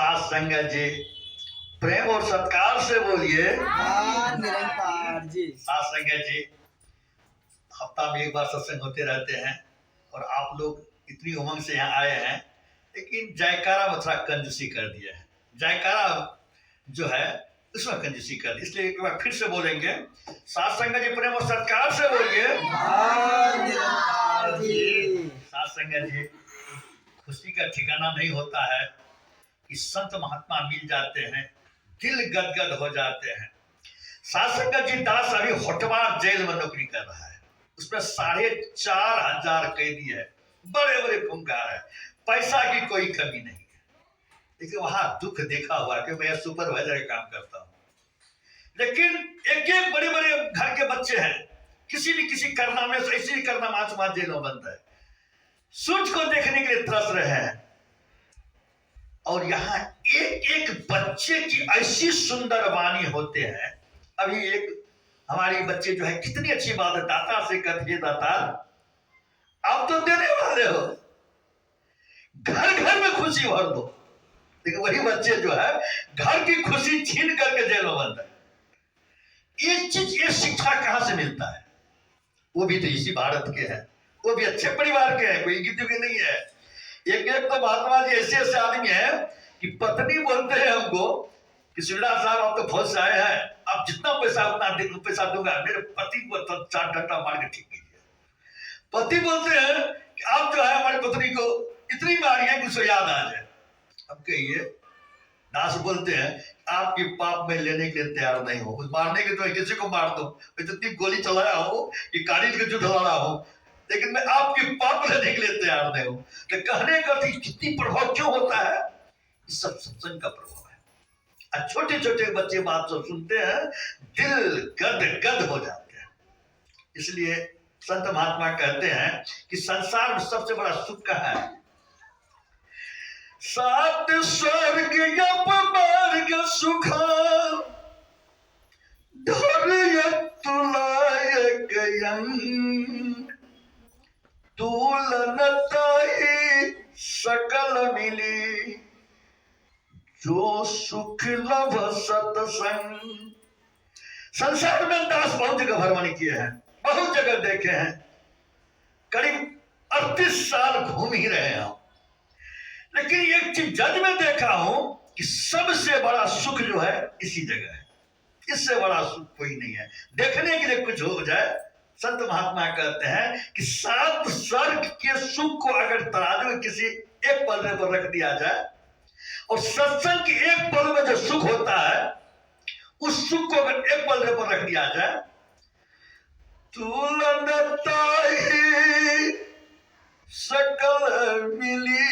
सात संगत जी, प्रेम और सत्कार से बोलिए निरंकार जी। सात संगत जी। हफ्ता में एक बार सत्संग होते रहते हैं और आप लोग इतनी उमंग से यहाँ आए हैं, लेकिन जयकारा में थोड़ा कंजूसी कर दिया है। जयकारा जो है उसमें कंजूसी कर दी, इसलिए एक बार फिर से बोलेंगे सात संगत जी, प्रेम और सत्कार से बोलिए निरंकार जी। सात संगत जी, खुशी का ठिकाना नहीं होता है कि संत महात्मा मिल जाते हैं, दिल गदगद हो जाते हैं। सात संगत जी, दास अभी होटवार जेल में नौकरी कर रहा है, उसमें 4,500 कैदी है, बड़े बड़े फुंकार है, पैसा की कोई कमी नहीं है। लेकिन वहां दुख देखा हुआ कि मैं सुपरवाइजर का काम करता हूं, लेकिन एक एक बड़े बड़े घर के बच्चे हैं, किसी न किसी करना में ऐसी करना माच जेलों बंद है, सूरज को देखने के लिए तरस रहे हैं। और यहाँ एक एक बच्चे की ऐसी सुंदर वाणी होते हैं। अभी एक हमारी बच्चे जो है कितनी अच्छी बात है, दाता से कहती दाता आप तो देने वाले हो, घर घर में खुशी भर दो। लेकिन वही बच्चे जो है घर की खुशी छीन करके जेल में बंद है। ये चीज, ये शिक्षा कहां से मिलता है? वो भी तो इसी भारत के हैं, वो भी अच्छे परिवार के हैं, कोई गिद्ध के नहीं है। एक एक तो महात्मा जी ऐसे ऐसे आदमी है कि पत्नी बोलते हैं हमको कि सुल्ला साहब आप तो फौज से आए हैं, आप जितना पैसा उतना पैसा दूंगा, मेरे पति को तो 4 घंटा मार के ठीक कीजिए। पति बोलते हैं कि आप जो है हमारी पत्नी को इतनी मारी है कि उसको याद आ जाए। अब कहिए, दास बोलते हैं आपकी पाप में लेने के लिए तैयार नहीं हो, मारने के तो किसी को मार दो, मैं जितनी गोली चलाया हूं कि कारीज के जुट लड़ा हूं, लेकिन मैं आपकी पाप लेने के लिए तैयार नहीं हूं। तो कहने का कितनी प्रभाव क्यों होता है? इस सब सत्संग का प्रभाव है। छोटे छोटे बच्चे बात सब सुनते हैं, दिल गद गद हो जाते हैं। इसलिए संत महात्मा कहते हैं कि संसार में सबसे बड़ा सुख का है, 7 स्वर्ग अपवर्ग सुख धैर्य तुलायक तुलनताहि सकल मिली जो सुख लभ सत्संग। संसार में दास बहुत जगह भ्रमण किए हैं, बहुत जगह देखे हैं, करीब 38 साल घूम ही रहे हैं, लेकिन एक चीज जज में देखा हूं कि सबसे बड़ा सुख जो है इसी जगह है। इससे बड़ा सुख कोई नहीं है। देखने के लिए कुछ हो जाए, संत महात्मा कहते हैं कि 7 स्वर्ग के सुख को अगर तराजू में किसी एक पलड़े पर रख दिया जाए और सत्संग के एक पल में जो सुख होता है उस सुख को अगर एक पलड़े पर रख दिया जाए, तुलनताहि सकल मिली,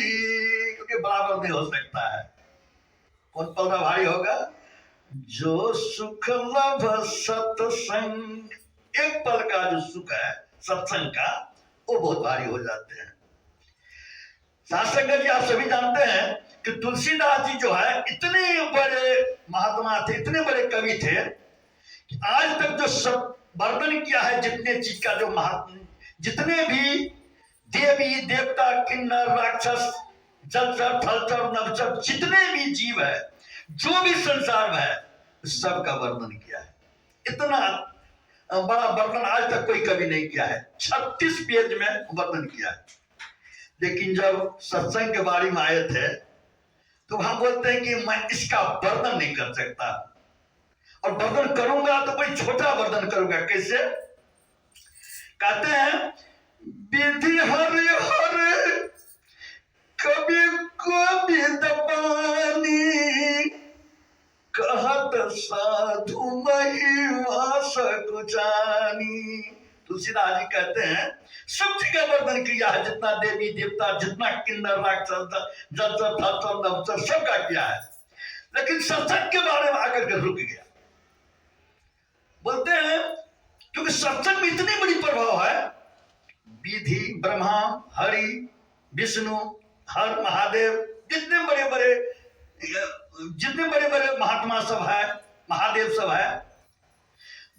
क्योंकि बराबर नहीं हो सकता है। कौन पलड़ा भारी होगा? जो सुख लभ सत्संग, एक पल का जो सुख है सत्संग का, वो बहुत भारी हो जाते हैं। सात संगत जी, आप सभी जानते हैं कि तुलसीदास जी जो है इतने बड़े महात्मा थे, इतने बड़े कवि थे कि आज तक जो सब वर्णन किया है, जितने चीज का जो महात्मा, जितने भी देवी देवता किन्नर राक्षस जलचर थलचर नभचर जितने भी जीव है, जो भी संसार में है, सबका वर्णन किया है। इतना बड़ा वर्णन आज तक कोई कवि नहीं किया है, 36 पेज में वर्णन किया है। लेकिन जब सत्संग के बारे में आए थे तो वहां बोलते हैं कि मैं इसका वर्णन नहीं कर सकता, और वर्णन करूंगा तो कोई छोटा वर्णन करूंगा। कैसे? कहते हैं विधि हरि हरि कभी कभी दबानी कहत साधु महिमा सकुचानी। तुलसीदास जी कहते हैं सब जगह वर्णन किया है, जितना देवी देवता, जितना किन्नर राक्षस जलचर थलचर नभचर सबका किया है, लेकिन सत्संग के बारे में आकर के रुक गया। बोलते हैं क्योंकि सत्संग में इतनी बड़ी प्रभाव है, विधि ब्रह्मा हरि विष्णु हर महादेव, जितने बड़े बड़े महात्मा सब है, महादेव सब है,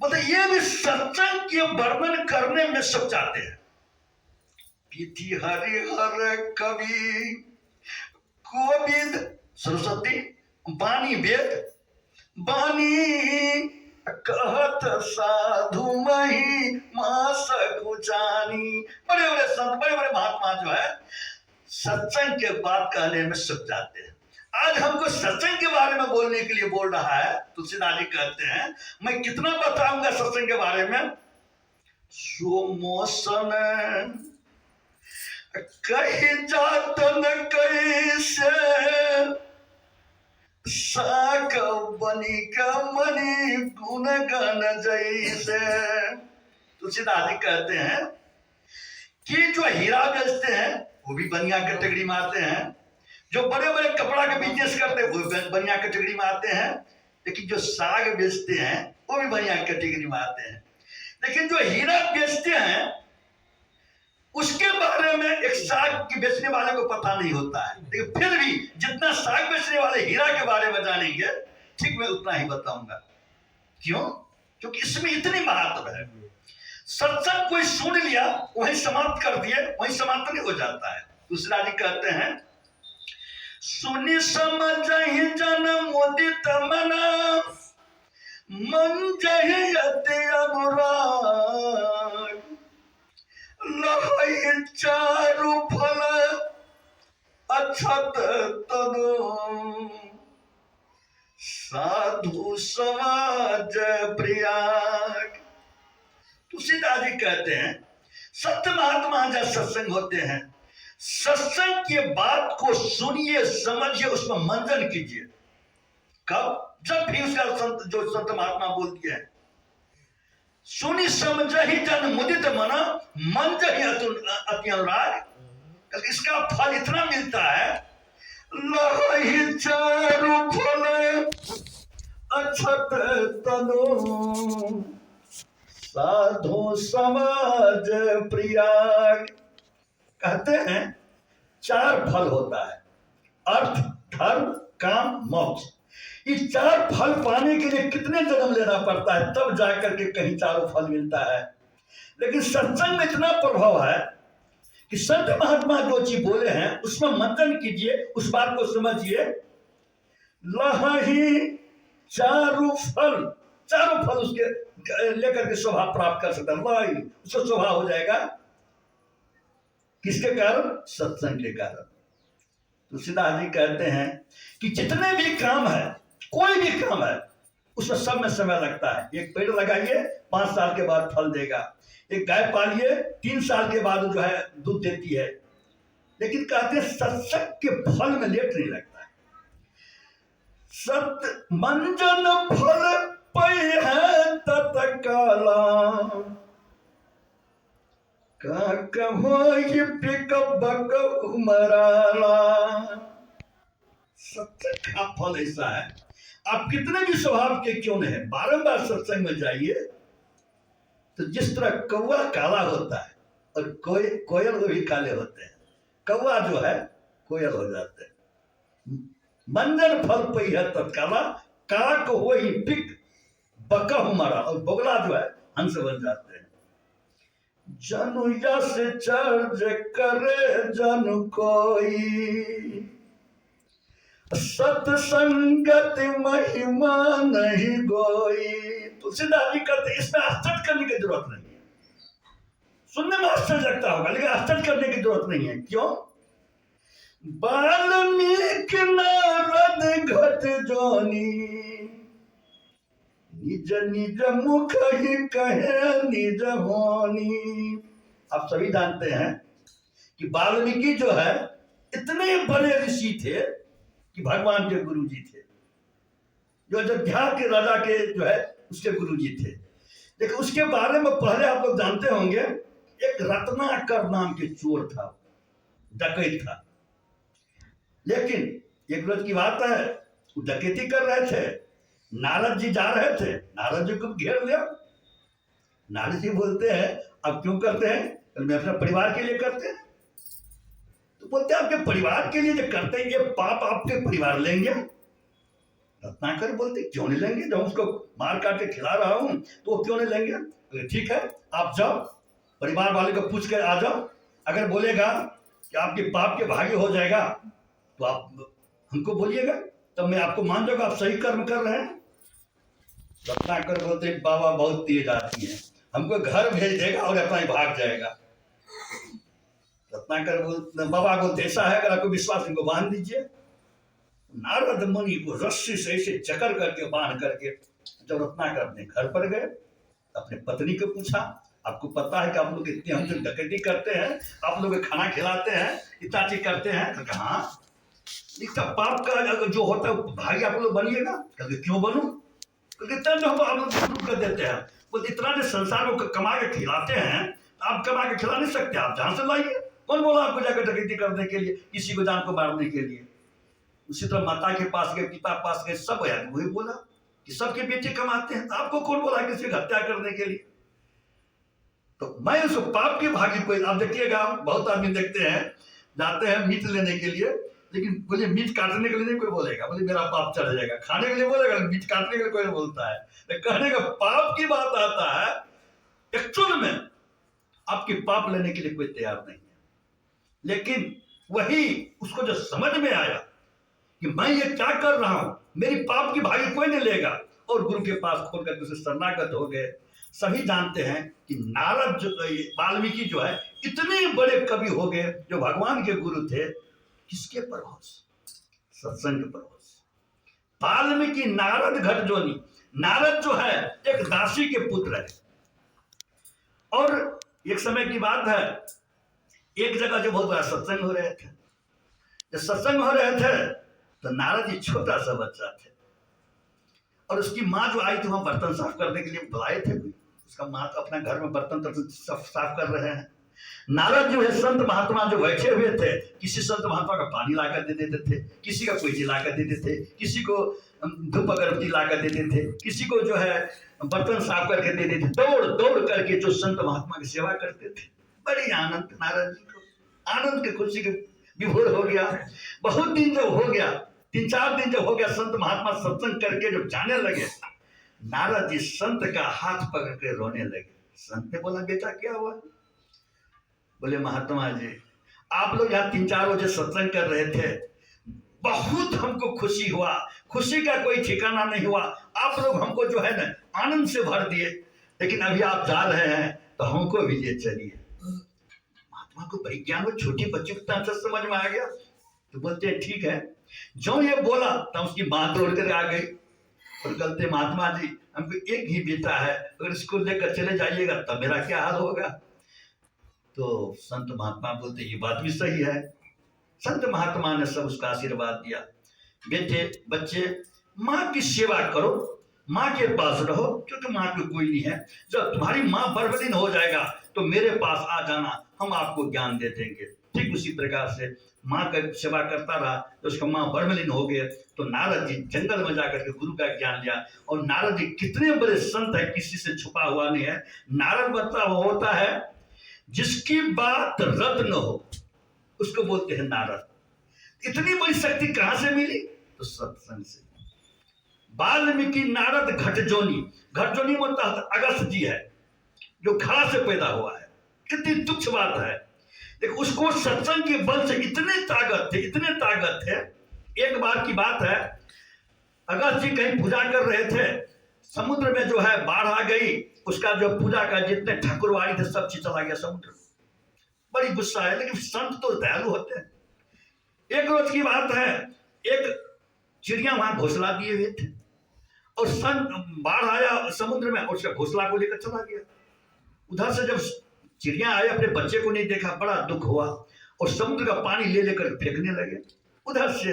बोलते ये भी सत्संग के वर्णन करने में सब चाहते हैं। विधि हरि हर कवि कोविद सरस्वती बानी वेद बानी कहत साधु मही मास जानी। बड़े बड़े संत, बड़े बड़े महात्मा जो है सत्संग के बात कहने में सुख जाते हैं। आज हमको सत्संग के बारे में बोलने के लिए बोल रहा है तुलसीदास जी कहते हैं, मैं कितना बताऊंगा सत्संग के बारे में। सोमोसन कही जातन कैसे साक बनी का मनी गुण गण जैसे। तुलसीदास जी कहते हैं कि जो हीरा बेचते हैं वो भी बनिया कैटेगरी में आते हैं, जो बड़े बड़े कपड़ा का बिजनेस करते हैं वो बनिया कैटेगरी में आते हैं, लेकिन जो साग बेचते हैं वो भी बनिया कैटेगरी में आते हैं। लेकिन जो हीरा बेचते हैं उसके बारे में एक साग की बेचने वाले को पता नहीं होता है, लेकिन फिर भी जितना साग बेचने वाले हीरा के बारे में जानेंगे ठीक मैं उतना ही बताऊंगा। क्यों? क्योंकि इसमें इतनी महत्व है। सत्संग कोई सुन लिया वहीं समाप्त कर दिए, वहीं समाप्त नहीं हो जाता है। दूसरा जी कहते हैं सुनी समझ जन मुदित मना मन जहि अति अनुराग लहै चारु फल अछत तनु साधु समाज प्रियाग। तुलसीदास जी कहते हैं सत्य महात्मा जब सत्संग होते हैं, सत्संग के बात को सुनिए समझिए उसमें मंथन कीजिए। कब? जब भी उसका जो संत महात्मा बोलती है सुनी समझ ही जन मुदित मना मन जहि अति अनुराग। इसका फल इतना मिलता है लहै चारु फल अछत तनु साधु समाज प्रियाग। कहते हैं चार फल होता है, अर्थ धर्म काम मोक्ष। ये चार फल पाने के लिए कितने जन्म लेना पड़ता है तब जाकर के कहीं चारों फल मिलता है। लेकिन सत्संग में इतना प्रभाव है कि संत महात्मा जो चीज बोले हैं उसमें मंथन कीजिए, उस बात को समझिए। लहहि चारु फल, चारों फल उसके लेकर के शोभा प्राप्त कर सकता है। लहहि उसको शोभा हो जाएगा। किसके कारण? सत्संग के कारण। तुलसीदास जी कहते हैं कि जितने भी काम है, कोई भी काम है, उसमें सब में समय लगता है। एक पेड़ लगाइए 5 साल के बाद फल देगा, एक गाय पालिए 3 साल के बाद जो है दूध देती है। लेकिन कहते हैं सत्संग के फल में लेट नहीं लगता है। सत मंजन फल पै है तत्काला सत्संग का फल ऐसा है, आप कितने भी स्वभाव के क्यों नहीं है, बारंबार सत्संग में जाइए तो जिस तरह कौवा काला होता है और कोयल वो भी काले होते हैं, कौवा जो है कोयल हो जाते हैं। मंजन फल पै है तत्काला काक हो ही पिक बकह मरा, और बगला जो है हंस बन जाते हैं। जनु यश चर्ज करे जन कोई सत्संगत महिमा नहीं गोई। तुलसीदास जी कहते इसमें आश्चर्य करने की जरूरत नहीं है। सुनने में आश्चर्य लगता होगा लेकिन आश्चर्य करने की जरूरत नहीं है। क्यों? वाल्मीकि नारद घट जोनी निज निज मुख ही कहे निज होनी। आप सभी जानते हैं कि वाल्मीकि जो है इतने बड़े ऋषि थे कि भगवान के गुरु जी थे, जो अयोध्या के राजा के जो है उसके गुरु जी थे। लेकिन उसके बारे में पहले आप लोग जानते होंगे, एक रत्नाकर नाम के चोर था, डकैत था। लेकिन एक रोज की बात है, वो डकैती कर रहे थे, नारद जी जा रहे थे, नारद जी को घेर लिया। नारद जी बोलते हैं अब क्यों करते हैं? मैं अपने परिवार के लिए करते हैं। तो बोलते हैं आपके परिवार के लिए जो करते हैं ये पाप आपके परिवार लेंगे। रत्नाकर बोलते क्यों नहीं लेंगे, जब उसको मार काट के खिला रहा हूं तो वो क्यों नहीं लेंगे? तो ठीक है आप जाओ, परिवार वाले को पूछ कर आ जाओ, अगर बोलेगा कि आपके पाप के भागी हो जाएगा तो आप हमको बोलिएगा तब मैं आपको मान जाऊंगा आप सही कर्म कर रहे हैं। रत्नाकर बोलते बाबा बहुत तेज आती है, हमको घर भेज देगा और अपना ही भाग जाएगा। रत्नाकर बोलते बाबा बोलते ऐसा है, अगर आपको विश्वास इनको बांध दीजिए। नारद मुनि को रस्सी से ऐसे जकड़ करके बांध करके जब रत्नाकर अपने घर पर गए, अपने पत्नी को पूछा आपको पता है कि आप लोग इतनी हमसे डकैती करते हैं, आप लोग खाना खिलाते हैं, इतना चीज करते हैं। तो कहा इसका पाप का अगर जो होता है भागी आप लोग बनिएगा। कहते क्यों बनूं? क्योंकि तब हम आप लोग शुरू कर देते हैं। बोलते इतना जो संसार को कमा के खिलाते हैं, आप कमा के खिला नहीं सकते, आप जहां से लाइए। कौन बोला आपको जाकर डकैती करने के लिए, किसी को जान को मारने के लिए? उसी तरह माता के पास गए, पिता पास गए, सब आया वही बोला कि सबके बेटे कमाते हैं, आपको कौन बोला किसी की हत्या करने के लिए? तो मैं उस पाप के भागी को, आप देखिएगा बहुत आदमी देखते हैं जाते हैं मीट लेने के लिए, लेकिन बोले मीट काटने के लिए नहीं कोई बोलेगा, बोले मेरा पाप चढ़ जाएगा। खाने के लिए बोलेगा, मीट काटने के लिए कोई बोलता है। तो कहने का पाप की बात आता है, एक्चुअल में आपके पाप लेने के लिए कोई तैयार नहीं है। लेकिन वही उसको जो समझ में आया कि मैं ये क्या कर रहा हूं, मेरी पाप की भागी कोई नहीं लेगा, और गुरु के पास खोल करके उसे शरणागत हो गए। सभी जानते हैं कि नारद जो वाल्मीकि जो है इतने बड़े कवि हो गए जो भगवान के गुरु थे, किसके प्रभाव? सत्संग के प्रभाव। वाल्मीकि नारद घट जोनी। नारद जो है एक दासी के पुत्र है, और एक समय की बात है, एक जगह जो बहुत बड़ा सत्संग हो रहे थे। जब सत्संग हो रहे थे तो नारद जी छोटा सा बच्चा थे, और उसकी माँ जो आई थी वहां बर्तन साफ करने के लिए बुलाए थे। उसका माँ तो अपना घर में बर्तन साफ कर रहे हैं। नारद जो है संत महात्मा जो बैठे हुए थे, किसी संत महात्मा का पानी लाकर दे देते थे, किसी का कोई लाकर दे देते थे, किसी को धूप अगरबत्ती लाकर देते थे, किसी को जो है बर्तन साफ करके दे देते। दौड़ दौड़ करके जो संत महात्मा की सेवा करते थे। बड़ी आनंद नारद जी को, आनंद के खुशी के विभोर हो गया। बहुत दिन जब हो गया, 3-4 दिन जब हो गया, संत महात्मा सत्संग करके जब जाने लगे, नारद जी संत का हाथ पकड़ के रोने लगे। संत ने बोला बेटा क्या हुआ? बोले महात्मा जी आप लोग यहाँ 3-4 बजे सत्संग कर रहे थे, बहुत हमको खुशी हुआ, खुशी का कोई ठिकाना नहीं हुआ। आप लोग हमको जो है ना आनंद से भर दिए, लेकिन अभी आप जा रहे हैं तो हमको भी ले चलिए। महात्मा को परिज्ञान में छोटी बच्ची को अच्छा समझ में आ गया, तो बोलते हैं ठीक है। जो ये बोला तब उसकी माँ दौड़ कर आ गई और कहते महात्मा जी हमको एक ही बेटा है, अगर इसको लेकर चले जाइएगा तब मेरा क्या हाल होगा? तो संत महात्मा बोलते ये बात भी सही है। संत महात्मा ने सब उसका आशीर्वाद दिया, बेटे बच्चे माँ की सेवा करो, माँ के पास रहो, क्योंकि माँ को कोई नहीं है। जब तुम्हारी माँ बर्बादी हो जाएगा तो मेरे पास आ जाना, हम आपको ज्ञान दे देंगे। ठीक उसी प्रकार से माँ का सेवा करता रहा, तो उसका माँ बर्मलीन हो गए। तो नारद जी जंगल में जाकर के गुरु का ज्ञान लिया, और नारद जी कितने बड़े संत है, किसी से छुपा हुआ नहीं है। नारद मतलब होता है जिसकी बात रद्द न हो, उसको बोलते हैं नारद। इतनी बड़ी शक्ति कहां से मिली? तो सत्संग से। वाल्मीकि नारद घटजोनी, घटजोनी मतलब अगस्त जी है जो घड़ा से पैदा हुआ है। कितनी तुच्छ बात है, देखो उसको सत्संग के बल से इतने ताकत थे, इतने ताकत थे। एक बार की बात है, अगस्त जी कहीं पूजा कर रहे थे, समुद्र में जो है बाढ़ आ गई, उसका जो पूजा का जितने ठाकुरवाड़ी थे सब चीज चला गया समुद्र। बड़ी गुस्सा है, लेकिन संत तो दयालु होते हैं। एक रोज की बात है, एक चिड़िया वहां घोंसला दिए हुए थे, और संत बाढ़ आया समुद्र में, उसका घोंसला को लेकर चला गया। उधर से जब चिड़िया आए, अपने बच्चे को नहीं देखा, बड़ा दुख हुआ, और समुद्र का पानी ले लेकर फेंकने लगे। उधर से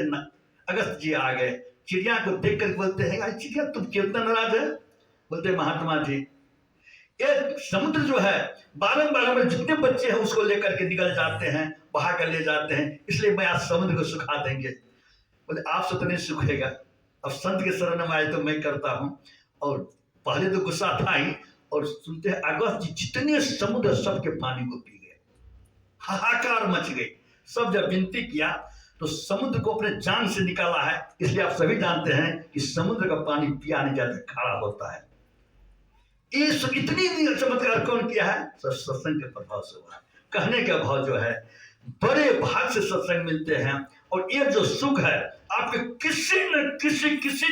अगस्त जी आ गए, चिड़िया को देख कर बोलते हैं चिड़िया तुम कितना नाराज है? बोलते महात्मा जी ये समुद्र जो है बारंबार हमारे जितने बच्चे हैं उसको लेकर के निकल जाते हैं, बहा कर ले जाते हैं, इसलिए मैं आज समुद्र को सुखा देंगे। बोले आपसे तो नहीं सुखेगा, अब संत के शरण में आए तो मैं करता हूँ। और पहले तो गुस्सा था ही, और सुनते हैं अगस्त जी जितने समुद्र सबके पानी को पी गए, हाहाकार मच गई। सब जब विनती किया तो समुद्र को अपने जान से निकाला है, इसलिए आप सभी जानते हैं कि समुद्र का पानी पिया नहीं जाता, खारा होता है। ये इतनी चमत्कार कौन किया है? सत्संग के प्रभाव से हुआ है। कहने का भाव जो है, बड़े भाग से सत्संग मिलते हैं, और ये जो सुख है आपके किसी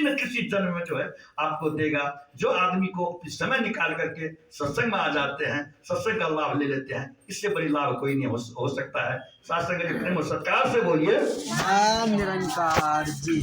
न किसी जन्म में जो है आपको देगा। जो आदमी को समय निकाल करके सत्संग में आ जाते हैं, सत्संग का लाभ ले लेते हैं, इससे बड़ी लाभ कोई नहीं हो सकता है। सत्संग के प्रेम और सत्कार से बोलिए निरंकार जी।